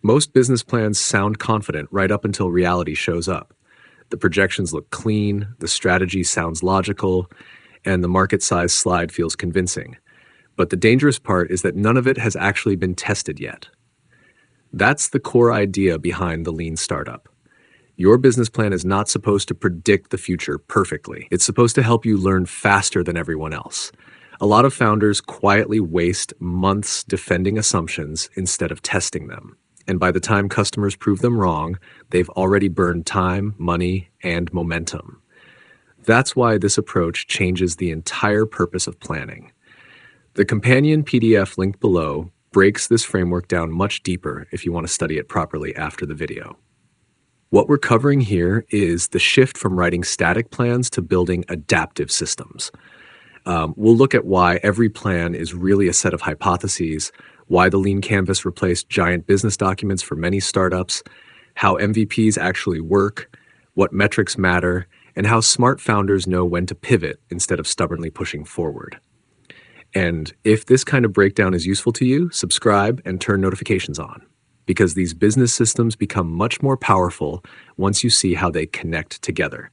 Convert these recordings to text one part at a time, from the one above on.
Most business plans sound confident right up until reality shows up. The projections look clean, the strategy sounds logical, and the market size slide feels convincing. But the dangerous part is that none of it has actually been tested yet. That's the core idea behind the lean startup. Your business plan is not supposed to predict the future perfectly. It's supposed to help you learn faster than everyone else. A lot of founders quietly waste months defending assumptions instead of testing them. And by the time customers prove them wrong, they've already burned time, money, and momentum. That's why this approach changes the entire purpose of planning. The companion PDF linked below breaks this framework down much deeper if you want to study it properly after the video. What we're covering here is the shift from writing static plans to building adaptive systems. We'll look at why every plan is really a set of hypotheses, why the lean canvas replaced giant business documents for many startups, how MVPs actually work, what metrics matter, and how smart founders know when to pivot instead of stubbornly pushing forward. And if this kind of breakdown is useful to you, subscribe and turn notifications on, because these business systems become much more powerful once you see how they connect together.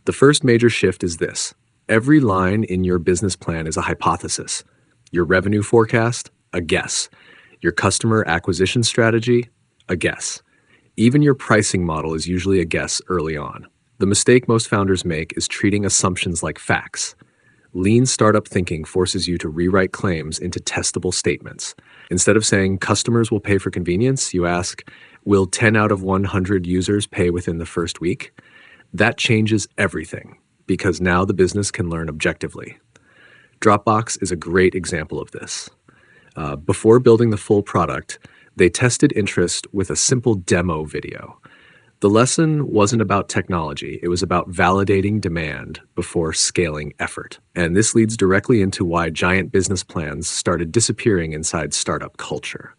The first major shift is this. Every line in your business plan is a hypothesis. Your revenue forecast, a guess. Your customer acquisition strategy, a guess. Even your pricing model is usually a guess early on. The mistake most founders make is treating assumptions like facts. Lean startup thinking forces you to rewrite claims into testable statements. Instead of saying customers will pay for convenience, you ask, will 10 out of 100 users pay within the first week? That changes everything, because now the business can learn objectively. Dropbox is a great example of this. Before building the full product, they tested interest with a simple demo video. The lesson wasn't about technology, it was about validating demand before scaling effort. And this leads directly into why giant business plans started disappearing inside startup culture.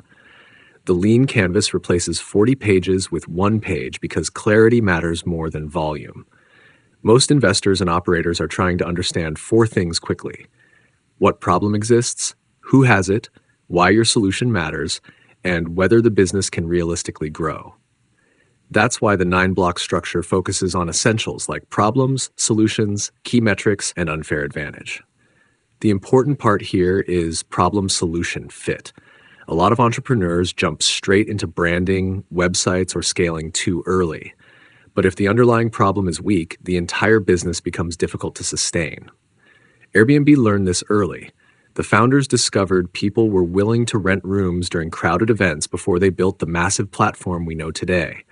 The lean canvas replaces 40 pages with one page because clarity matters more than volume. Most investors and operators are trying to understand four things quickly: what problem exists, who has it, why your solution matters, and whether the business can realistically grow. That's why the 9-block structure focuses on essentials like problems, solutions, key metrics, and unfair advantage. The important part here is problem-solution fit. A lot of entrepreneurs jump straight into branding, websites, or scaling too early. But if the underlying problem is weak, the entire business becomes difficult to sustain. Airbnb learned this early. The founders discovered people were willing to rent rooms during crowded events before they built the massive platform we know today.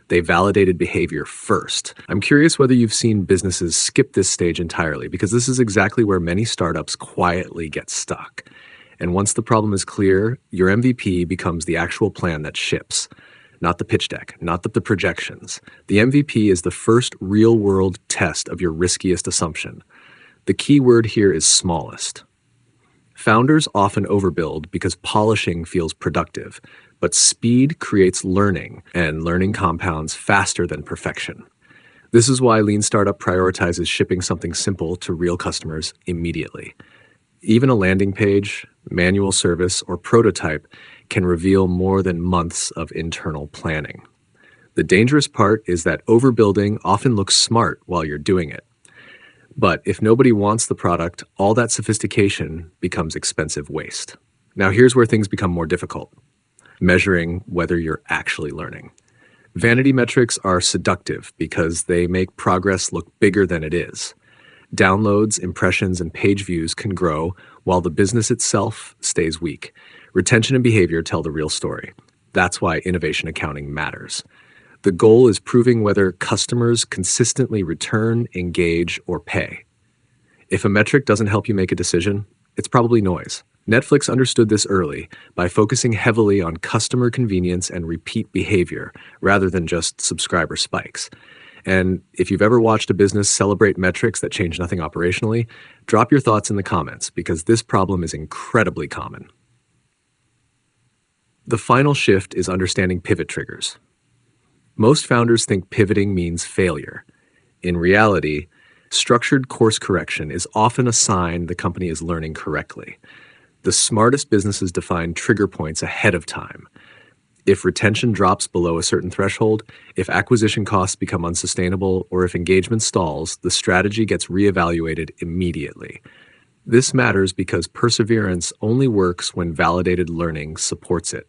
They validated behavior first. I'm curious whether you've seen businesses skip this stage entirely, because this is exactly where many startups quietly get stuck. And once the problem is clear, your MVP becomes the actual plan that ships. Not the pitch deck, not the projections. The MVP is the first real-world test of your riskiest assumption. The key word here is smallest. Founders often overbuild because polishing feels productive. But speed creates learning, and learning compounds faster than perfection. This is why Lean Startup prioritizes shipping something simple to real customers immediately. Even a landing page, manual service, or prototype can reveal more than months of internal planning. The dangerous part is that overbuilding often looks smart while you're doing it. But if nobody wants the product, all that sophistication becomes expensive waste. Now here's where things become more difficult. Measuring whether you're actually learning. Vanity metrics are seductive because they make progress look bigger than it is. Downloads, impressions, and page views can grow while the business itself stays weak. Retention and behavior tell the real story. That's why innovation accounting matters. The goal is proving whether customers consistently return, engage, or pay. If a metric doesn't help you make a decision, it's probably noise. Netflix understood this early by focusing heavily on customer convenience and repeat behavior rather than just subscriber spikes. And if you've ever watched a business celebrate metrics that change nothing operationally, drop your thoughts in the comments, because this problem is incredibly common. The final shift is understanding pivot triggers. Most founders think pivoting means failure. In reality, structured course correction is often a sign the company is learning correctly. The smartest businesses define trigger points ahead of time. If retention drops below a certain threshold, if acquisition costs become unsustainable, or if engagement stalls, the strategy gets reevaluated immediately. This matters because perseverance only works when validated learning supports it.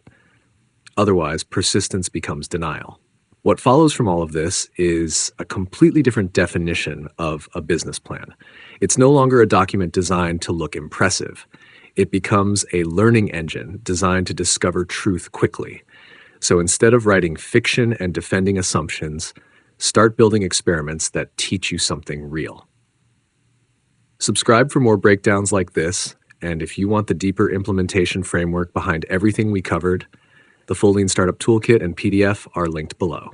Otherwise, persistence becomes denial. What follows from all of this is a completely different definition of a business plan. It's no longer a document designed to look impressive. It becomes a learning engine designed to discover truth quickly. So instead of writing fiction and defending assumptions, start building experiments that teach you something real. Subscribe for more breakdowns like this, and if you want the deeper implementation framework behind everything we covered, the full Lean Startup Toolkit and PDF are linked below.